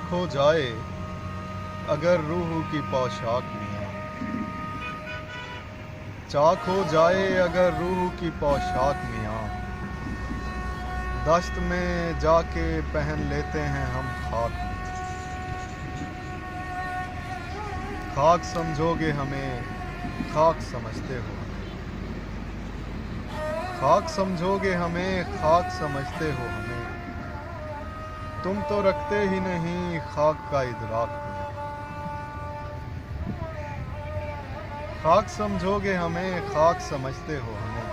چاک ہو جائے اگر روح کی پوشاک میاں، چاک ہو جائے اگر روح کی پوشاک میاں، دشت میں جا کے پہن لیتے ہیں ہم خاک میں۔ خاک سمجھو گے ہمیں خاک سمجھتے ہو ہمیں، خاک سمجھو گے ہمیں خاک سمجھتے ہو ہمیں، تم تو رکھتے ہی نہیں خاک کا ادراک میں۔ خاک سمجھو گے ہمیں خاک سمجھتے ہو ہمیں،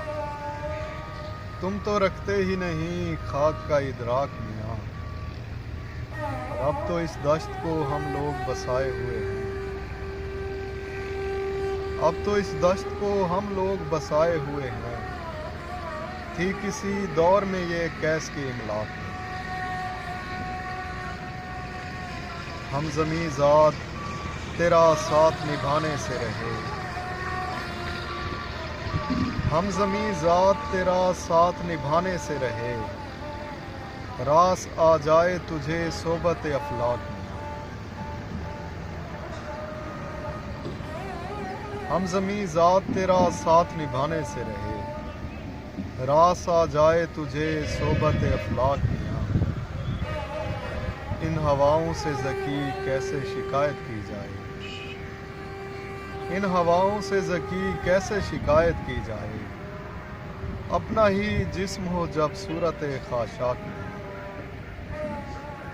تم تو رکھتے ہی نہیں خاک کا ادراک میاں۔ اور اب تو اس دشت کو ہم لوگ بسائے ہوئے ہیں، اب تو اس دشت کو ہم لوگ بسائے ہوئے ہیں، تھی کسی دور میں یہ کیس کی املاک میں۔ ہم زمیں ذات تیرا ساتھ نبھانے سے رہے، ہم زمیں ذات تیرا ساتھ نبھانے سے رہے، راس آ جائے تجھے صحبت افلاک میں۔ ہم زمیں ذات تیرا ساتھ نبھانے سے رہے، راس آ جائے تجھے صحبت افلاک میاں۔ ان ہواؤں سے ذکی کیسے شکایت کی جائے، ان ہواؤں سے ذکی کیسے شکایت کی جائے، اپنا ہی جسم ہو جب صورت خاشاک میں۔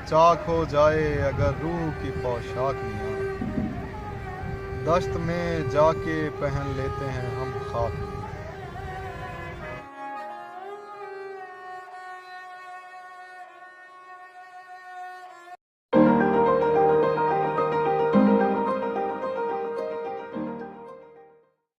چاک ہو جائے اگر روح کی پوشاک میاں، دشت میں جا کے پہن لیتے ہیں ہم خاک میں۔